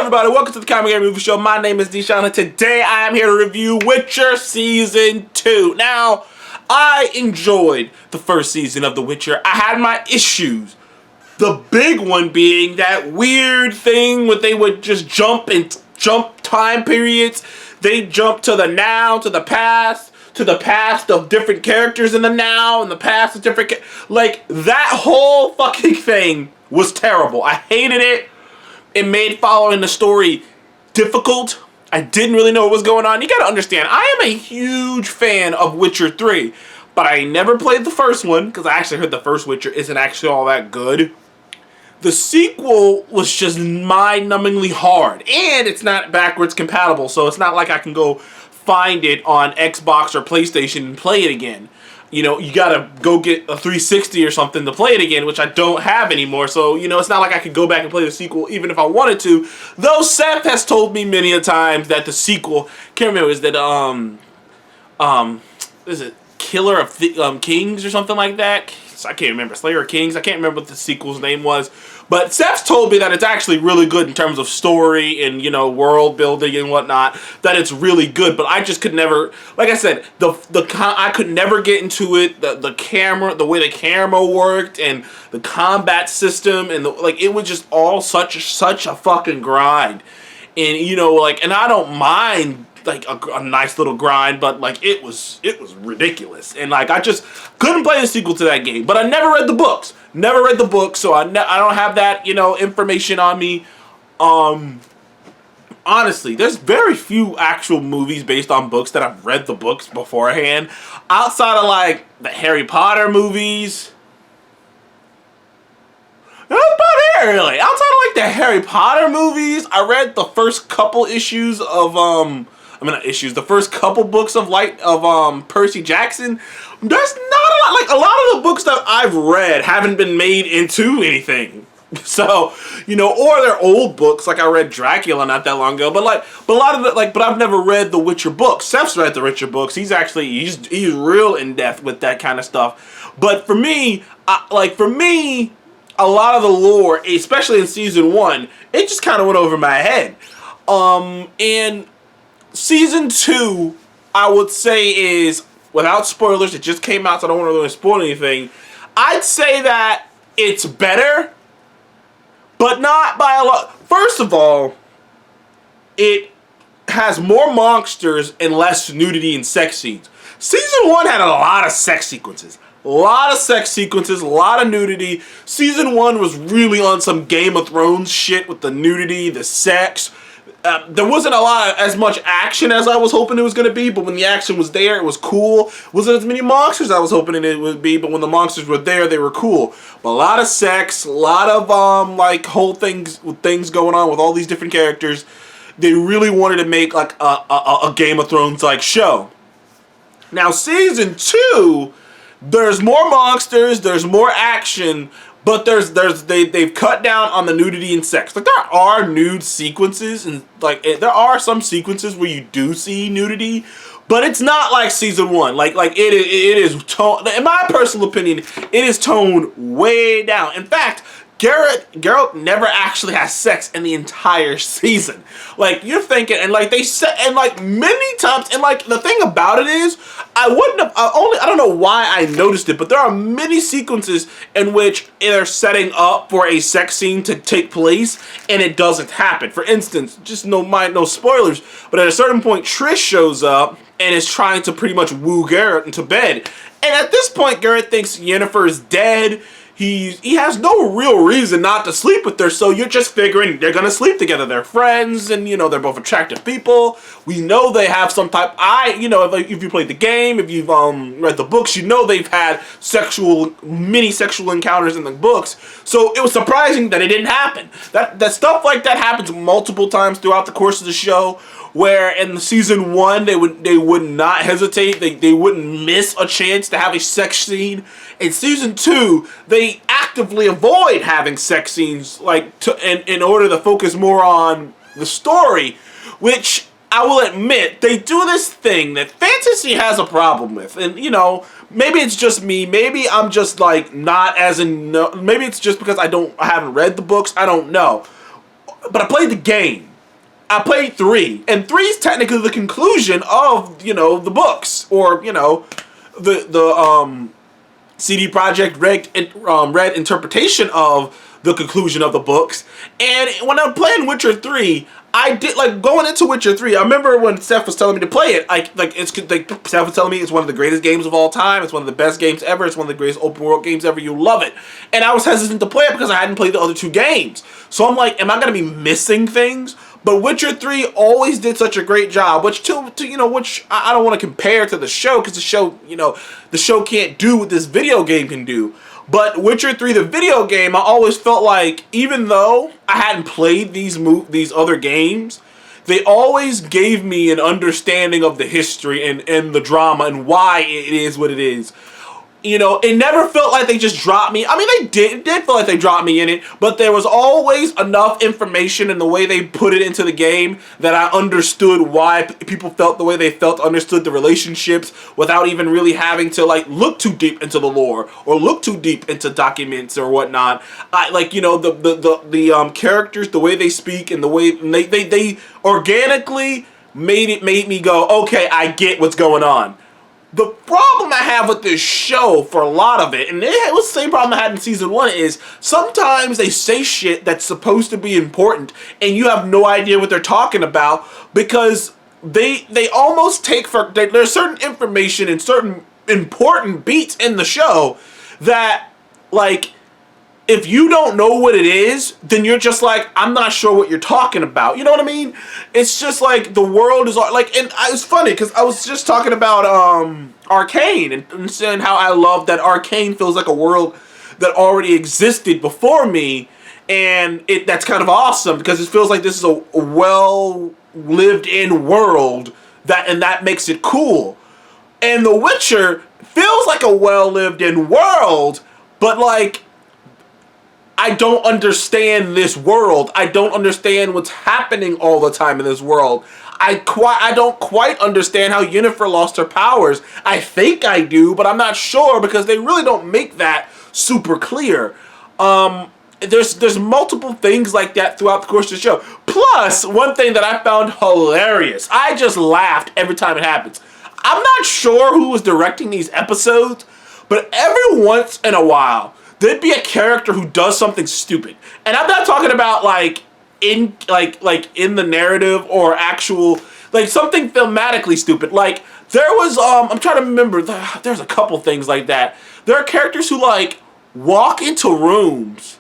everybody, welcome to the Comic Game Movie Show. My name is Deshaun, and today I am here to review Witcher Season 2. Now, I enjoyed the first season of The Witcher. I had my issues. The big one being that weird thing where they would just jump time periods. They jump to the now, to the past of different characters in the now, and the past of different... Like, that whole fucking thing was terrible. I hated it. It made following the story difficult. I didn't really know what was going on. You gotta understand, I am a huge fan of Witcher 3, but I never played the first one, because I actually heard the first Witcher isn't actually all that good. The sequel was just mind-numbingly hard, and it's not backwards compatible, so it's not like I can go find it on Xbox or PlayStation and play it again. You know, you gotta go get a 360 or something to play it again, which I don't have anymore. So, you know, it's not like I could go back and play the sequel even if I wanted to. Though Seth has told me many a times that the sequel, can't remember, is that, is it Killer of Kings or something like that? I can't remember. Slayer of Kings. I can't remember what the sequel's name was. But Seth's told me that it's actually really good in terms of story and, you know, world building and whatnot. That it's really good. But I just could never, like I said, I could never get into it. The camera, the way the camera worked, and the combat system, and it was just all such a fucking grind. And, you know, like, and I don't mind like a nice little grind, but like it was ridiculous, and like I just couldn't play the sequel to that game. But I never read the books, so I don't have that, you know, information on me. Honestly, there's very few actual movies based on books that I've read the books beforehand, outside of like the Harry Potter movies. That's about it, really. Outside of like the Harry Potter movies, I read the first couple issues of the first couple books of Percy Jackson. There's not a lot. Like, a lot of the books that I've read haven't been made into anything. So, you know, or they're old books. Like, I read Dracula not that long ago. But a lot of it, but I've never read the Witcher books. Seth's read the Witcher books. He's real in depth with that kind of stuff. But for me, a lot of the lore, especially in season 1, it just kind of went over my head. And season 2, I would say, is, without spoilers, it just came out, so I don't want to really spoil anything. I'd say that it's better, but not by a lot. First of all, it has more monsters and less nudity and sex scenes. Season 1 had a lot of sex sequences. A lot of nudity. Season 1 was really on some Game of Thrones shit with the nudity, the sex. There wasn't as much action as I was hoping it was going to be, but when the action was there, it was cool. Wasn't as many monsters I was hoping it would be, but when the monsters were there, they were cool. But a lot of sex, a lot of whole things going on with all these different characters. They really wanted to make like a Game of Thrones like show. Now season 2, there's more monsters, there's more action, but they've cut down on the nudity and sex. Like, there are nude sequences, and like there are some sequences where you do see nudity, but it's not like season 1. Like it is toned. In my personal opinion, it is toned way down. In fact, Geralt never actually has sex in the entire season. Like, you're thinking, and like they said, and like many times, and like the thing about it is, I don't know why I noticed it, but there are many sequences in which they're setting up for a sex scene to take place, and it doesn't happen. For instance, just no spoilers, but at a certain point, Trish shows up and is trying to pretty much woo Geralt into bed. And at this point, Geralt thinks Yennefer is dead. He has no real reason not to sleep with her, so you're just figuring they're gonna sleep together. They're friends, and, you know, they're both attractive people. We know they have some type... if you played the game, if you've read the books, you know they've had many sexual encounters in the books. So it was surprising that it didn't happen. That stuff like that happens multiple times throughout the course of the show, where in the season 1 they would not hesitate. They wouldn't miss a chance to have a sex scene. In season 2, they actively avoid having sex scenes, in order to focus more on the story, which I will admit, they do this thing that fantasy has a problem with. And, you know, maybe it's just me. Maybe I'm just, like, not as in... Maybe it's just because I haven't read the books. I don't know. But I played the game. I played 3, and 3 is technically the conclusion of, you know, the books, or, you know, the CD Projekt Red interpretation of the conclusion of the books. And when I'm playing Witcher 3, I did, like, going into Witcher 3, I remember when Steph was telling me to play it, Steph was telling me it's one of the greatest games of all time, it's one of the best games ever, it's one of the greatest open world games ever, you love it. And I was hesitant to play it because I hadn't played the other 2 games. So I'm like, am I going to be missing things? But Witcher 3 always did such a great job, which I don't want to compare to the show, because the show, you know, the show can't do what this video game can do. But Witcher 3, the video game, I always felt like, even though I hadn't played these other games, they always gave me an understanding of the history and the drama and why it is what it is. You know, it never felt like they just dropped me. I mean, it did feel like they dropped me in it, but there was always enough information in the way they put it into the game that I understood why people felt the way they felt, understood the relationships without even really having to, like, look too deep into the lore or look too deep into documents or whatnot. Like, you know, the characters, the way they speak and the way they organically made me go, okay, I get what's going on. The problem I have with this show, for a lot of it, and it was the same problem I had in season 1, is sometimes they say shit that's supposed to be important and you have no idea what they're talking about, because they almost there's certain information and certain important beats in the show that, like, if you don't know what it is, then you're just like, I'm not sure what you're talking about. You know what I mean? It's just like the world is like, and it's funny because I was just talking about Arcane and saying how I love that Arcane feels like a world that already existed before me, and that's kind of awesome because it feels like this is a well lived in world that makes it cool. And The Witcher feels like a well lived in world, but like, I don't understand this world. I don't understand what's happening all the time in this world. I don't quite understand how Yennefer lost her powers. I think I do, but I'm not sure because they really don't make that super clear. There's multiple things like that throughout the course of the show. Plus, one thing that I found hilarious. I just laughed every time it happens. I'm not sure who was directing these episodes, but every once in a while, there'd be a character who does something stupid. And I'm not talking about like in the narrative or actual, like, something thematically stupid. Like, there was I'm trying to remember, there's a couple things like that. There are characters who, like, walk into rooms.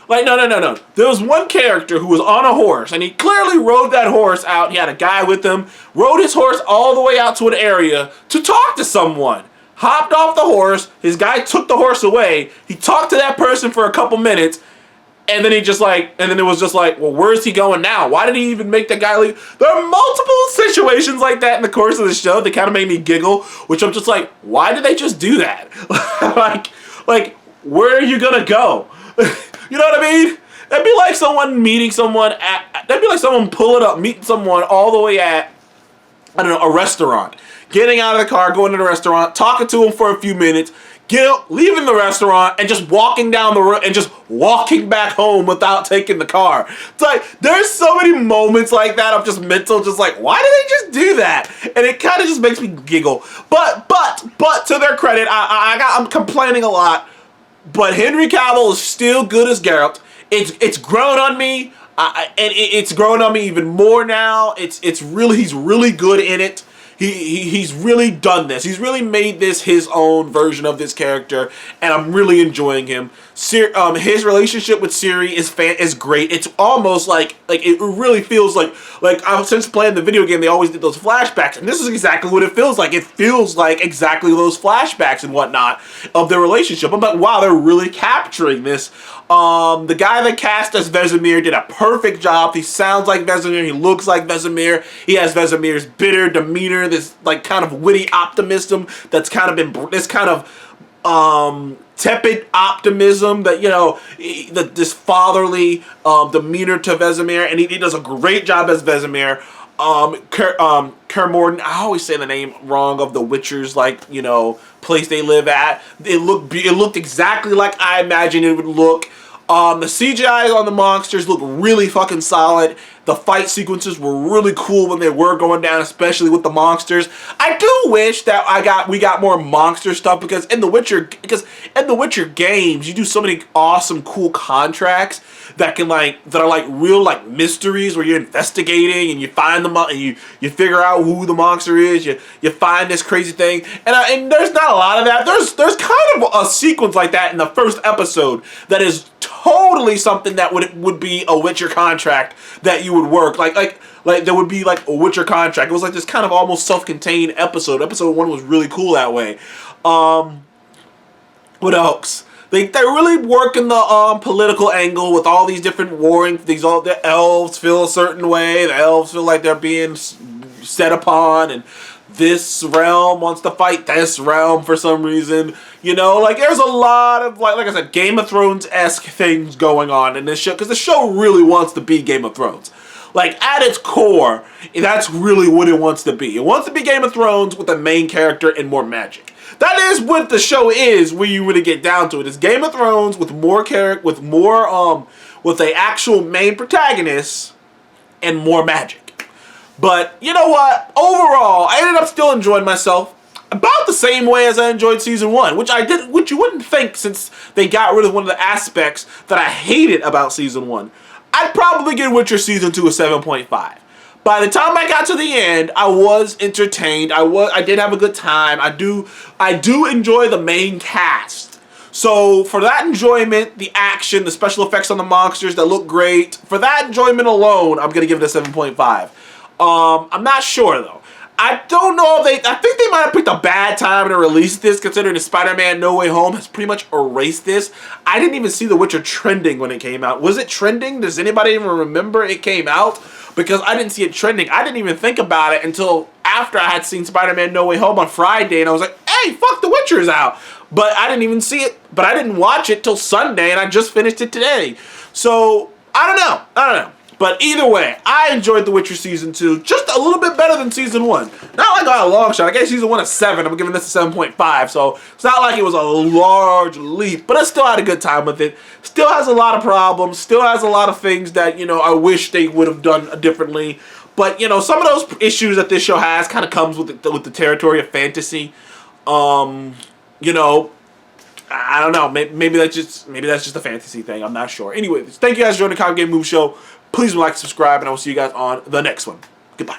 Like, no. There was one character who was on a horse, and he clearly rode that horse out. He had a guy with him, rode his horse all the way out to an area to talk to someone. Hopped off the horse, his guy took the horse away, he talked to that person for a couple minutes, and then it was just like, well, where's he going now? Why did he even make that guy leave? There are multiple situations like that in the course of the show that kind of made me giggle, which I'm just like, why did they just do that? like, where are you gonna go? You know what I mean? That'd be like someone meeting someone that'd be like someone pulling up, meeting someone all the way at, I don't know, a restaurant. Getting out of the car, going to the restaurant, talking to him for a few minutes, leaving the restaurant, and just walking down the road and just walking back home without taking the car. It's like, there's so many moments like that. I'm just mental, just like, why did they just do that? And it kind of just makes me giggle. But to their credit, I'm complaining a lot, but Henry Cavill is still good as Geralt. It's grown on me, and it's grown on me even more now. He's really good in it. He's really done this. He's really made this his own version of this character, and I'm really enjoying him. His relationship with Ciri is great. It's almost like it really feels like since playing the video game, they always did those flashbacks, and this is exactly what it feels like. It feels like exactly those flashbacks and whatnot of their relationship. I'm like, wow, they're really capturing this. The guy that cast as Vesemir did a perfect job. He sounds like Vesemir. He looks like Vesemir. He has Vesemir's bitter demeanor, this like kind of witty optimism that's kind of been this kind of tepid optimism that, you know, this fatherly demeanor to Vesemir, and he does a great job as Vesemir. Kaer Morhen, I always say the name wrong of the Witcher's, like, you know, place they live at. It looked exactly like I imagined it would look. The CGI on the monsters look really fucking solid. The fight sequences were really cool when they were going down, especially with the monsters. I do wish that we got more monster stuff because in the Witcher games, you do so many awesome, cool contracts that are like real like mysteries where you're investigating and you find them and you figure out who the monster is. You find this crazy thing, and there's not a lot of that. There's kind of a sequence like that in the first episode that is totally something that would be a Witcher contract that you would work like there would be like a Witcher contract. It was like this kind of almost self-contained episode. Episode 1 was really cool that way. What else? They're really working the political angle with all these different warring. The elves feel a certain way. The elves feel like they're being set upon, and this realm wants to fight this realm for some reason. You know, like there's a lot of like I said, Game of Thrones-esque things going on in this show because the show really wants to be Game of Thrones. Like at its core, that's really what it wants to be. It wants to be Game of Thrones with a main character and more magic. That is what the show is when you really get down to it. It's Game of Thrones with more with a actual main protagonist and more magic. But you know what? Overall, I ended up still enjoying myself about the same way as I enjoyed season 1, which you wouldn't think since they got rid of one of the aspects that I hated about season 1. I'd probably give Witcher season 2 a 7.5. By the time I got to the end, I was entertained. I did have a good time. I do enjoy the main cast. So for that enjoyment, the action, the special effects on the monsters that look great, for that enjoyment alone, I'm gonna give it a 7.5. I'm not sure though. I don't know if I think they might have picked a bad time to release this, considering the Spider-Man No Way Home has pretty much erased this. I didn't even see The Witcher trending when it came out. Was it trending? Does anybody even remember it came out? Because I didn't see it trending. I didn't even think about it until after I had seen Spider-Man No Way Home on Friday, and I was like, hey, fuck, The Witcher's out. But I didn't even see it, but I didn't watch it till Sunday, and I just finished it today. So, I don't know. But either way, I enjoyed The Witcher Season 2 just a little bit better than Season 1. Not like a long shot. I gave Season 1 a 7. I'm giving this a 7.5. So it's not like it was a large leap. But I still had a good time with it. Still has a lot of problems. Still has a lot of things that, I wish they would have done differently. But, some of those issues that this show has kind of comes with the territory of fantasy. I don't know. Maybe that's just a fantasy thing. I'm not sure. Anyway, thank you guys for joining the Comic Game Movie Show. Please like, subscribe, and I will see you guys on the next one. Goodbye.